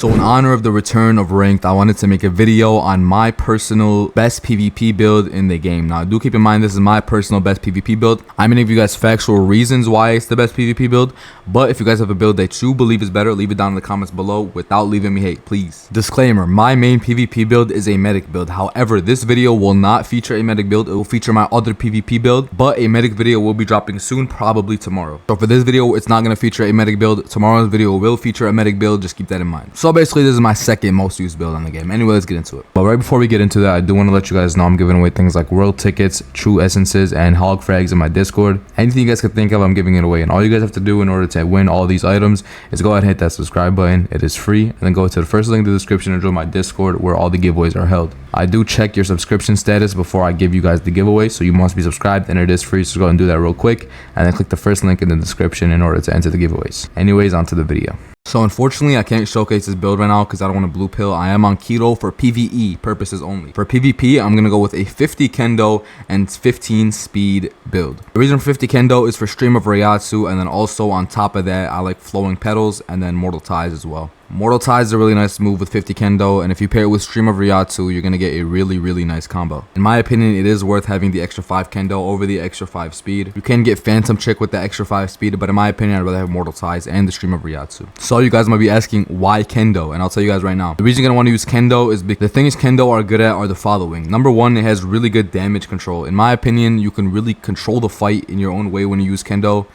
So in honor of the return of ranked, I wanted to make a video on my personal best PvP build in the game. Now do keep in mind this is my personal best PvP build. I'm gonna give you guys factual reasons why it's the best PvP build, but if you guys have a build that you believe is better, leave it down in the comments below without leaving me hate, please. Disclaimer, my main PvP build is a medic build. However, this video will not feature a medic build. It will feature my other PvP build, but a medic video will be dropping soon, probably tomorrow. So for this video, it's not gonna feature a medic build. Tomorrow's video will feature a medic build, just keep that in mind. So basically this is my second most used build on the game. Anyway, let's get into it. But right before we get into that, I do want to let you guys know I'm giving away things like world tickets, true essences, and hog frags in my Discord. Anything you guys could think of, I'm giving it away. And all you guys have to do in order to win all these items is go ahead and hit that subscribe button. It is free. And then go to the first link in the description and join my Discord where all the giveaways are held. I do check your subscription status before I give you guys the giveaway, so you must be subscribed and it is free. So go ahead and do that real quick and then click the first link in the description in order to enter the giveaways. Anyways, on to the video. So unfortunately, I can't showcase this build right now because I don't want to blue pill. I am on keto for PvE purposes only. For PvP, I'm going to go with a 50 Kendo and 15 speed build. The reason for 50 Kendo is for Stream of Ryatsu, and then also on top of that, I like Flowing Petals and then Mortal Ties as well. Mortal Ties is a really nice move with 50 Kendo, and if you pair it with Stream of Ryatsu, you're going to get a really nice combo. In my opinion, it is worth having the extra 5 Kendo over the extra 5 speed. You can get Phantom Chick with the extra 5 speed, but in my opinion, I'd rather have Mortal Ties and the Stream of Ryatsu. So you guys might be asking, why Kendo? And I'll tell you guys right now. The reason you're going to want to use Kendo is because the things Kendo are good at are the following. Number one, it has really good damage control. In my opinion, you can really control the fight in your own way when you use Kendo.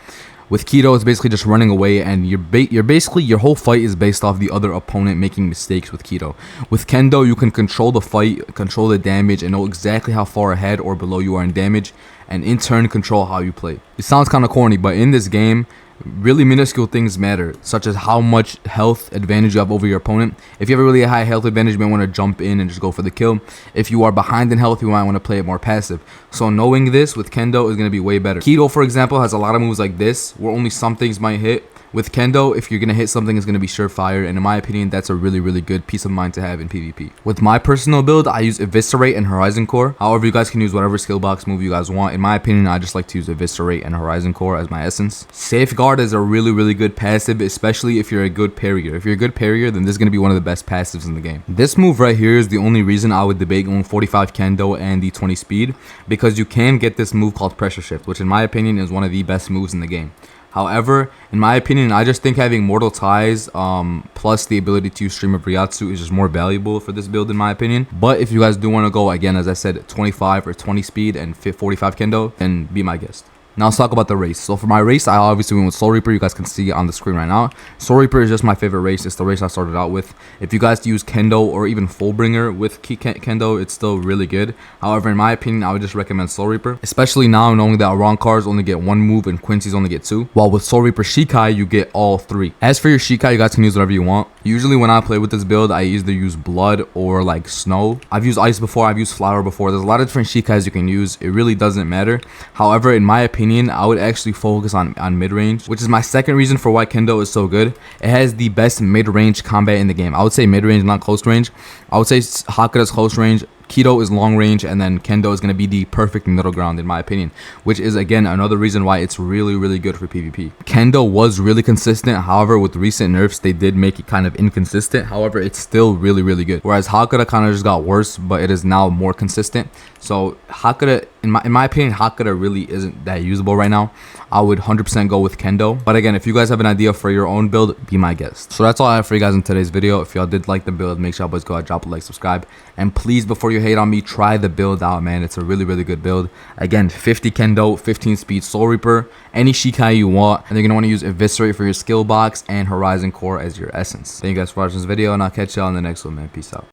With keto, it's basically just running away, and your whole fight is based off the other opponent making mistakes with keto. With Kendo, you can control the fight, control the damage, and know exactly how far ahead or below you are in damage, and in turn control how you play. It sounds kind of corny, but in this game, really minuscule things matter, such as how much health advantage you have over your opponent. If you have a really high health advantage, you might want to jump in and just go for the kill. If you are behind in health, you might want to play it more passive. So knowing this with Kendo is going to be way better. Keto, for example, has a lot of moves like this where only some things might hit. With Kendo, if you're going to hit something, it's going to be surefire, and in my opinion, that's a really good peace of mind to have in PvP. With my personal build, I use Eviscerate and Horizon Core. However, you guys can use whatever skill box move you guys want. In my opinion, I just like to use Eviscerate and Horizon Core as my essence. Safeguard is a really good passive, especially if you're a good parrier. If you're a good parrier, then this is going to be one of the best passives in the game. This move right here is the only reason I would debate going 45 Kendo and the 20 speed, because you can get this move called Pressure Shift, which in my opinion is one of the best moves in the game. However, in my opinion, I just think having Mortal Ties plus the ability to use Stream of Ryatsu is just more valuable for this build in my opinion. But if you guys do want to go, again, as I said, 25 or 20 speed and 45 Kendo, then be my guest. Now let's talk about the race. So for my race, I obviously went with Soul Reaper. You guys can see it on the screen right now. Soul Reaper is just my favorite race. It's the race I started out with. If you guys use Kendo or even Fullbringer with Kendo, it's still really good. However, in my opinion, I would just recommend Soul Reaper, especially now knowing that Ronkars only get 1 move and Quincy's only get 2. While with Soul Reaper Shikai, you get all 3. As for your Shikai, you guys can use whatever you want. Usually when I play with this build, I either use Blood or like Snow. I've used Ice before, I've used Flower before. There's a lot of different Shikais you can use. It really doesn't matter. However, in my opinion, I would actually focus on mid-range, which is my second reason for why Kendo is so good. It has the best mid-range combat in the game. I would say mid-range, not close range. I would say Hakura's close range, Keto is long range, and then Kendo is going to be the perfect middle ground in my opinion, which is again another reason why it's really good for PvP. Kendo was really consistent, however with recent nerfs they did make it kind of inconsistent. However, it's still really good, whereas Hakura kind of just got worse, but it is now more consistent. So Hakura, in my opinion, Hakura really isn't that usable right now. I would 100% go with Kendo, but again, if you guys have an idea for your own build, be my guest. So that's all I have for you guys in today's video. If y'all did like the build, make sure y'all boys go ahead, drop a like, subscribe, and please, before you hate on me, try the build out, man. It's a really good build. Again, 50 Kendo, 15 speed Soul Reaper, any Shikai you want, and you're gonna want to use Eviscerate for your skill box and Horizon Core as your essence. Thank you guys for watching this video, and I'll catch y'all in the next one, man. Peace out.